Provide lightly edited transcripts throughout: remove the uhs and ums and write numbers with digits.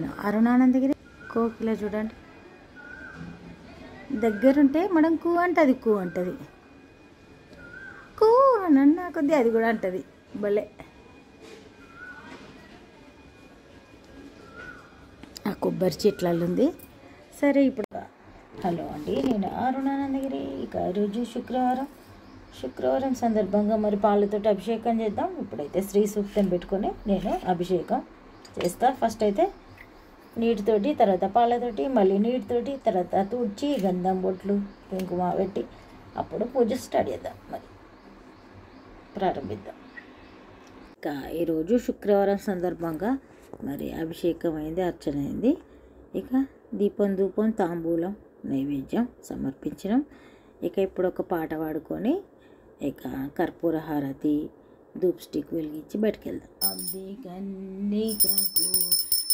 నేను అరుణానందగిరి. కోకిల చూడండి, దగ్గరుంటే మనం కూ అంటది, కూ అంటది, కూ అన్న కొద్ది అది కూడా అంటది. భలే ఆ కొబ్బరి చెట్లలో ఉంది. సరే ఇప్పుడు హలో అండి, నేను అరుణానందగిరి. ఇక రోజు శుక్రవారం సందర్భంగా మరి పాలతోటి అభిషేకం చేద్దాం. ఇప్పుడైతే శ్రీ సూక్తం పెట్టుకొని నేను అభిషేకం చేస్తా. ఫస్ట్ అయితే నీటితోటి, తర్వాత పాలతోటి, మళ్ళీ నీటితోటి, తర్వాత తుడిచి గంధం బొట్లు కుంకుమ పెట్టి అప్పుడు పూజ స్టార్ట్ చేద్దాం. మరి ప్రారంభిద్దాం. ఇంకా ఈరోజు శుక్రవారం సందర్భంగా మరి అభిషేకం అయింది, అర్చన అయింది. ఇక దీపం ధూపం తాంబూలం నైవేద్యం సమర్పించడం. ఇక ఇప్పుడు ఒక పాట పాడుకొని ఇక కర్పూర హారతి ధూప్ స్టిక్ వెలిగించి బయటకెళ్దాం. అబ్ది కన్నికకు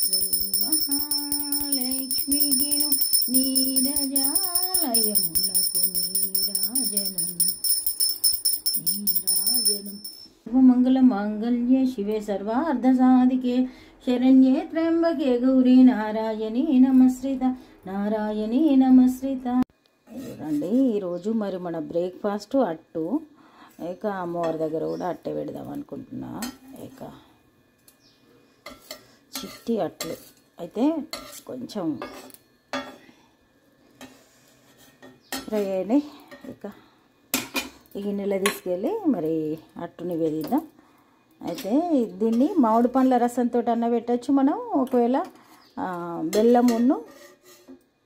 శ్రీ మహాలక్ష్మిగిను నీరజాలయమునకు నీరాజనం మంగళ మాంగళ్యే శివే సర్వార్ధ సాధికే శరణ్యే త్ర్యంబకే గౌరీ నారాయణీ నమస్కృత నారాయణీ నమస్కృత. చూడండి ఈరోజు మరి మన బ్రేక్ఫాస్ట్ అట్టు. ఇక అమ్మవారి దగ్గర కూడా అట్టే పెడదాం అనుకుంటున్నా. ఇక చిట్టి అట్లు అయితే కొంచెం ఫ్రై అయినాయి. ఇక ఈ గిన్నెలో తీసుకెళ్ళి మరి అట్టు నివేదిద్దాం. అయితే దీన్ని మామిడి పండ్ల రసంతో అన్న పెట్టచ్చు మనం, ఒకవేళ బెల్లమును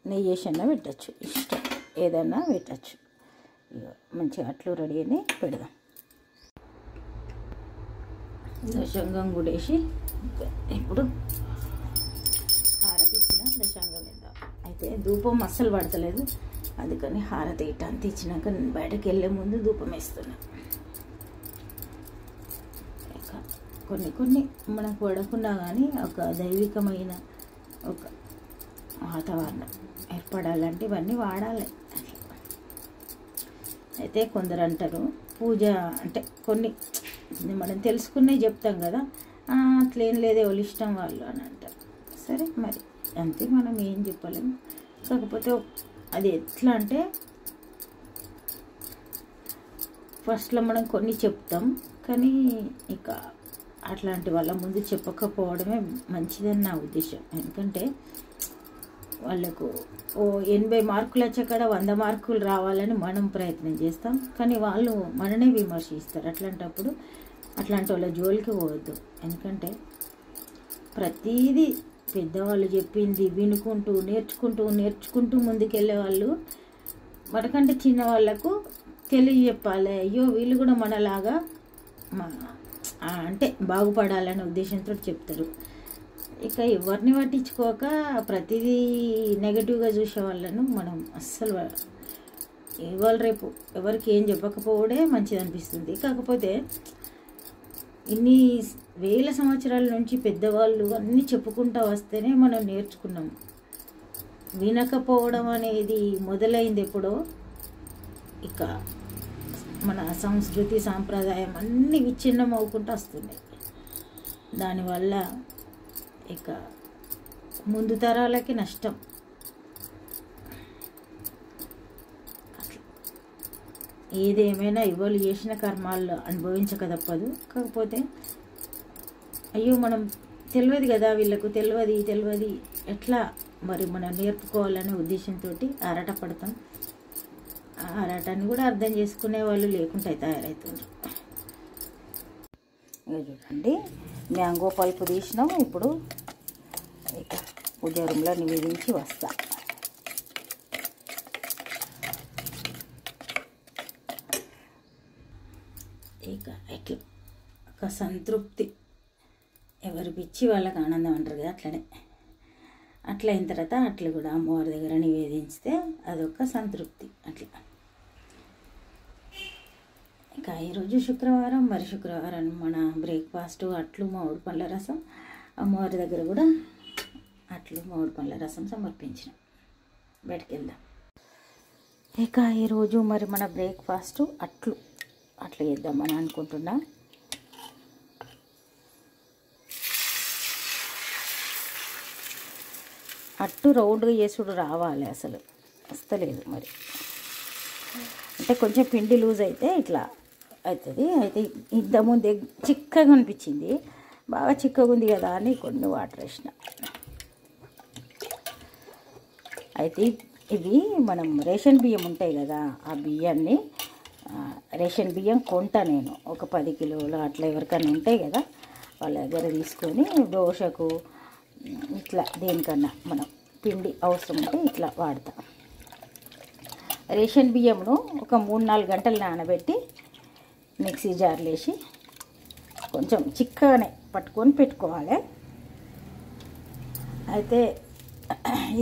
నెయ్యి వేసి అన్న పెట్టచ్చు, ఇష్టం ఏదన్నా పెట్టచ్చు. మంచిగా అట్లు రెడీ అని పెడదాం. దశంగం కూడా వేసి ఇప్పుడు హారతి ఇచ్చిన దశంగం వేద్దాం. అయితే ధూపం అస్సలు పడతలేదు, అందుకని హారతి ఇట్ట అంత ఇచ్చినాక బయటకు వెళ్ళే ముందు ధూపం వేస్తున్నా. కొన్ని మనకు పడకుండా కానీ ఒక దైవికమైన ఒక వాతావరణం ఏర్పడాలంటే ఇవన్నీ వాడాలి. అయితే కొందరు అంటారు పూజ అంటే కొన్ని మనం తెలుసుకునే చెప్తాం కదా, అట్లేం లేదే వాళ్ళు ఇష్టం వాళ్ళు అని అంటారు. సరే మరి అంతే, మనం ఏం చెప్పలేము. కాకపోతే అది ఎట్లా అంటే ఫస్ట్లో మనం కొన్ని చెప్తాం, కానీ ఇక అట్లాంటి వాళ్ళ ముందు చెప్పకపోవడమే మంచిదని నా ఉద్దేశం. ఎందుకంటే వాళ్ళకు 80 మార్కులు వచ్చాక 100 మార్కులు రావాలని మనం ప్రయత్నం చేస్తాం, కానీ వాళ్ళు మననే విమర్శిస్తారు. అట్లాంటప్పుడు అట్లాంటి వాళ్ళ జోలికి పోవద్దు. ఎందుకంటే ప్రతీదీ పెద్దవాళ్ళు చెప్పింది వినుకుంటూ నేర్చుకుంటూ ముందుకెళ్ళే వాళ్ళు మనకంటే చిన్న వాళ్ళకు తెలియజెప్పాలి. అయ్యో వీళ్ళు కూడా మనలాగా అంటే బాగుపడాలనే ఉద్దేశంతో చెప్తారు. ఇక ఎవరిని పట్టించుకోక ప్రతిదీ నెగటివ్గా చూసే వాళ్ళను మనం అస్సలు ఇవాళ రేపు ఎవరికి ఏం చెప్పకపోవడే మంచిది అనిపిస్తుంది. కాకపోతే ఇన్ని వేల సంవత్సరాల నుంచి పెద్దవాళ్ళు అన్నీ చెప్పుకుంటూ వస్తేనే మనం నేర్చుకున్నాం. వినకపోవడం అనేది మొదలైంది ఎప్పుడో. ఇక మన సంస్కృతి సాంప్రదాయం అన్నీ విచ్ఛిన్నం అవ్వకుండా వస్తున్నాయి. దానివల్ల ఇక ముందు తరాలకి నష్టం. ఏదేమైనా ఇవాళ చేసిన కర్మాలు అనుభవించక తప్పదు. కాకపోతే అయ్యో మనం తెలియదు కదా, వీళ్ళకు తెలియదు ఎట్లా మరి మనం నేర్పుకోవాలనే ఉద్దేశంతో ఆరాట పడతాం. ఆ ఆరాటాన్ని కూడా అర్థం చేసుకునే వాళ్ళు లేకుండా తయారవుతున్నారు. చూడండి మ్యాంగో పల్పు తీసినాం. ఇప్పుడు ఇక పూజా రూమ్లో నివేదించి వస్తా. ఇక ఎట్లా ఒక సంతృప్తి, ఎవరు పిచ్చి వాళ్ళకి ఆనందం అంటారు కదా, అట్లా అయిన తర్వాత అట్లు కూడా అమ్మవారి దగ్గర నివేదించితే అదొక సంతృప్తి. అట్లా ఇక ఈరోజు శుక్రవారం, మరి శుక్రవారం మన బ్రేక్ఫాస్ట్ అట్లు మామిడి పండ్ల రసం. అమ్మవారి దగ్గర కూడా అట్లు మామిడి పండ్ల రసం సమర్పించిన బయటకు వెళ్దాం. ఇక ఈరోజు మరి మన బ్రేక్ఫాస్ట్ అట్లు చేద్దామని అనుకుంటున్నా. అట్టు రౌండ్గా చేసుడు రావాలి, అసలు వస్తలేదు మరి. అంటే కొంచెం పిండి లూజ్ అయితే ఇట్లా అవుతుంది. అయితే ఇంతకుముందు చిక్కగా అనిపించింది, బాగా చిక్కగా ఉంది కదా అని కొన్ని వాటర్ వేసిన. అయితే ఇవి మనం రేషన్ బియ్యం ఉంటాయి కదా, ఆ బియ్యాన్ని రేషన్ బియ్యం కొంటా నేను, ఒక 10 కిలోలు అట్లా ఎవరికైనా ఉంటాయి కదా వాళ్ళ దగ్గర తీసుకొని దోశకు ఇట్లా దేనికన్నా మనం పిండి అవసరం ఉంటే ఇట్లా వాడతా. రేషన్ బియ్యంను ఒక 3-4 గంటలు నానబెట్టి మిక్సీ జార్లో వేసి కొంచెం చిక్కగానే పట్టుకొని పెట్టుకోవాలి. అయితే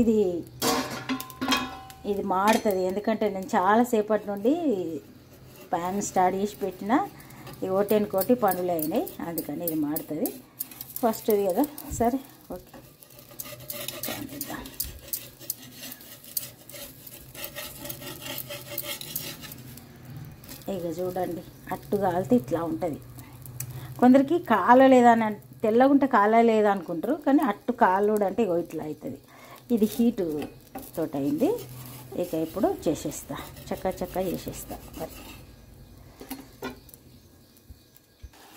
ఇది మాడుతుంది, ఎందుకంటే నేను చాలాసేపటి నుండి ప్యాన్ స్టార్ట్ చేసి పెట్టిన ఈ కోటి పనులు అయినాయి, అందుకని ఇది మాడుతుంది. ఫస్ట్ది కదా, సరే ఓకే. ఇక చూడండి, అట్టు కాలితే ఇట్లా ఉంటుంది. కొందరికి కాలలేదని, తెల్లగుంటే కాలలేదు అనుకుంటారు, కానీ అట్టు కాలుడు అంటే ఇగో ఇట్లా అవుతుంది. ఇది హీటు తోటి అయింది. ఇక ఇప్పుడు చేసేస్తా, చక్క చేసేస్తా. మరి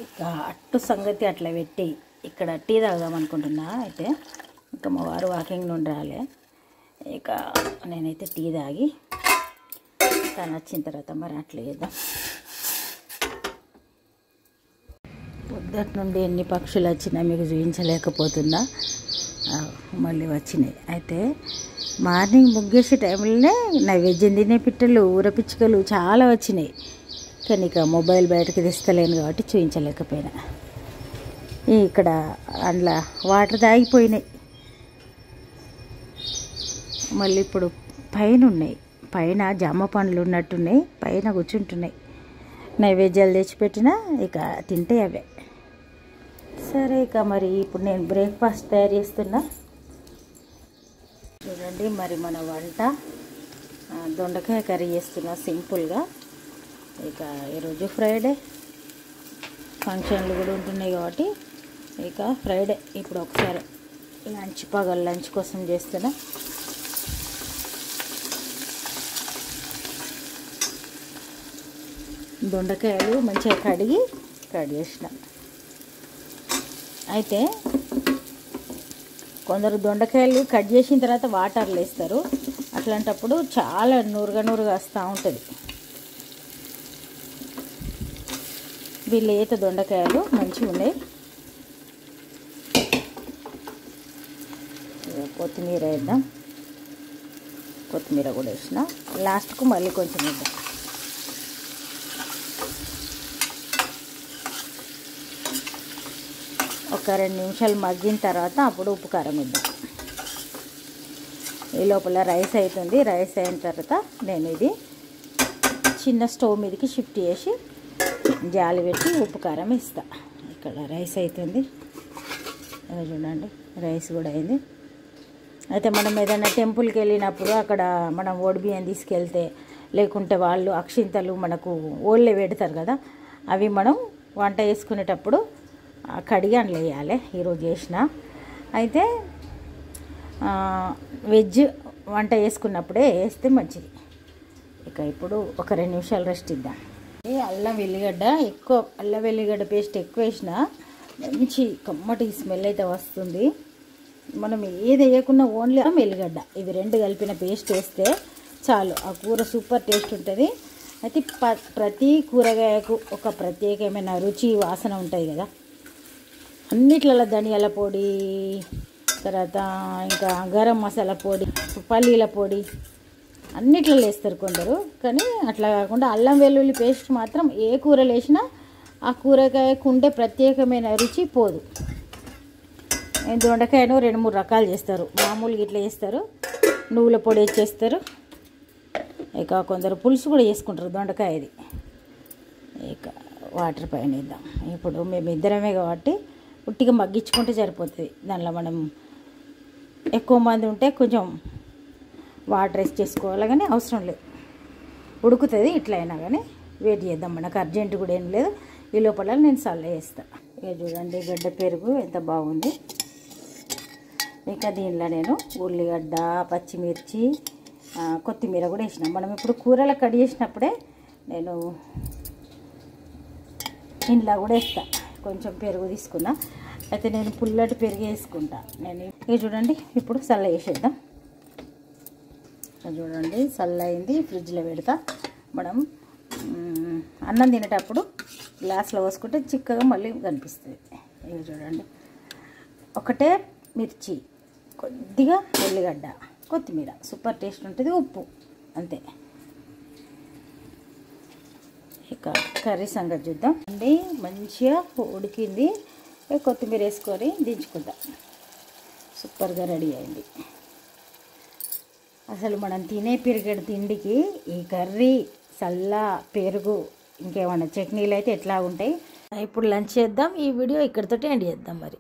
ఇక అట్టు సంగతి అట్లా పెట్టి ఇక్కడ టీ తాగుదాం అనుకుంటున్నా. అయితే ఇంకా మా వారు వాకింగ్ నుండి రాలే, ఇక నేనైతే టీ తాగి తను వచ్చిన తర్వాత మరి అట్లా చేద్దాం. పొద్దుటి నుండి ఎన్ని పక్షులు వచ్చినా మీకు చూపించలేకపోతున్నా, మళ్ళీ వచ్చినాయి. అయితే మార్నింగ్ ముగ్గేసే టైంలోనే నైవేద్యం తినే పిట్టలు, ఊర పిచ్చుకలు చాలా వచ్చినాయి, కానీ ఇక మొబైల్ బయటకు తీస్తలేను కాబట్టి చూపించలేకపోయినా. ఇక్కడ అందులో వాటర్ తాగిపోయినాయి. మళ్ళీ ఇప్పుడు పైన ఉన్నాయి, పైన జామ పండ్లు ఉన్నట్టున్నాయి, పైన కూర్చుంటున్నాయి. నైవేద్యాలు తెచ్చిపెట్టినా ఇక తింటే అవే. సరే ఇక మరి ఇప్పుడు నేను బ్రేక్ఫాస్ట్ తయారు చేస్తున్నా. చూడండి, మరి మన వంట దొండకాయ కర్రీ చేస్తున్నా సింపుల్గా. ఇక ఈరోజు ఫ్రైడే, ఫంక్షన్లు కూడా ఉంటున్నాయి కాబట్టి ఇక ఫ్రైడే ఇప్పుడు ఒకసారి లంచ్ కోసం చేస్తున్నా. దొండకాయలు మంచిగా కడిగి కట్ చేసిన. అయితే కొందరు దొండకాయలు కట్ చేసిన తర్వాత వాటర్లు వేస్తారు, అట్లాంటప్పుడు చాలా నూరుగా వస్తూ ఉంటుంది. వీళ్ళు ఈత దొండకాయలు మంచిగా ఉన్నాయి. కొత్తిమీర వేద్దాం, కొత్తిమీర కూడా వేసిన. లాస్ట్కు మళ్ళీ కొంచెం వేద్దాం. ఒక 2 నిమిషాలు మగ్గిన తర్వాత అప్పుడు ఉప్పు కారం వేద్దాం. ఈ లోపల రైస్ అవుతుంది. రైస్ అయిన తర్వాత నేను ఇది చిన్న స్టవ్ మీదకి షిఫ్ట్ చేసి జాలి పెట్టి ఉప్పు కారం వేస్తా. ఇక్కడ రైస్ అవుతుంది, చూడండి రైస్ కూడా అయింది. అయితే మనం ఏదైనా టెంపుల్కి వెళ్ళినప్పుడు అక్కడ మనం బియ్యం తీసుకెళ్తే, లేకుంటే వాళ్ళు అక్షింతలు మనకు ఓళ్ళే పెడతారు కదా, అవి మనం వంట చేసుకునేటప్పుడు కడిగి అందులో వేయాలి. ఈరోజు చేసిన. అయితే వెజ్ వంట చేసుకున్నప్పుడే వేస్తే మంచిది. ఇక ఇప్పుడు ఒక 2 నిమిషాలు రెస్ట్ ఇద్దాం. అల్లం వెల్లిగడ్డ పేస్ట్ ఎక్కువ వేసిన మంచి కమ్మటి స్మెల్ అయితే వస్తుంది. మనం ఏది వేయకుండా ఓన్లీ వెల్లిగడ్డ ఇవి 2 కలిపిన పేస్ట్ వేస్తే చాలు, ఆ కూర సూపర్ టేస్ట్ ఉంటుంది. అయితే ప్రతి కూరగాయకు ఒక ప్రత్యేకమైన రుచి వాసన ఉంటుంది కదా. అన్నిట్లలో ధనియాల పొడి, తర్వాత ఇంకా గరం మసాలా పొడి, పల్లీల పొడి అన్నిట్లో వేస్తారు కొందరు, కానీ అట్లా కాకుండా అల్లం వెల్లుల్లి పేస్ట్ మాత్రం ఏ కూరలు వేసినా ఆ కూరగాయకు ఉండే ప్రత్యేకమైన రుచి పోదు. దొండకాయను 2-3 రకాలు చేస్తారు. మామూలుగా ఇట్లా చేస్తారు, నువ్వుల పొడి వేసేస్తారు, ఇక కొందరు పులుసు కూడా చేసుకుంటారు దొండకాయది. ఇక వాటర్ పైన వేద్దాం. ఇప్పుడు మేము ఇద్దరమే కాబట్టి ఉట్టిగా మగ్గించుకుంటే సరిపోతుంది. దానిలో మనం ఎక్కువ మంది ఉంటే కొంచెం వాటర్ వేసి చేసుకోవాలి, కానీ అవసరం లేదు, ఉడుకుతుంది. ఇట్లా అయినా కానీ వెయిట్ చేద్దాం, మనకు అర్జెంట్ కూడా ఏం లేదు. ఈ లోపల నేను చల్ల వేస్తాను. ఇక చూడండి గడ్డ పెరుగు ఎంత బాగుంది. ఇక దీనిలో నేను ఉల్లిగడ్డ, పచ్చిమిర్చి, కొత్తిమీర కూడా వేసిన. మనం ఇప్పుడు కూరలు కట్ చేసినప్పుడే నేను ఇంట్లో కూడా వేస్తా. కొంచెం పెరుగు తీసుకున్నా, అయితే నేను పుల్లటి పెరుగు వేసుకుంటా. నేను ఇక చూడండి, ఇప్పుడు చల్ల వేసేద్దాం. చూడండి చల్ల అయింది, ఫ్రిడ్జ్లో పెడతా. మనం అన్నం తినేటప్పుడు గ్లాస్లో పోసుకుంటే చిక్కగా మళ్ళీ కనిపిస్తుంది. ఇక చూడండి, ఒకటే మిర్చి, కొద్దిగా ఉల్లిగడ్డ, కొత్తిమీర, సూపర్ టేస్ట్ ఉంటుంది. ఉప్పు అంతే. ఇక కర్రీ సంగతి చూద్దాం అండి. మంచిగా ఉడికింది. కొత్తిమీర వేసుకొని దించుకుందాం. సూపర్గా రెడీ అయింది. అసలు మనం తినే పెరిగేడు తిండికి ఈ కర్రీ, చల్ల పెరుగు, ఇంకేమన్నా చట్నీలు అయితే ఎట్లా ఉంటాయి. ఇప్పుడు లంచ్ చేద్దాం. ఈ వీడియో ఇక్కడితోటి ఎండ్ చేద్దాం మరి.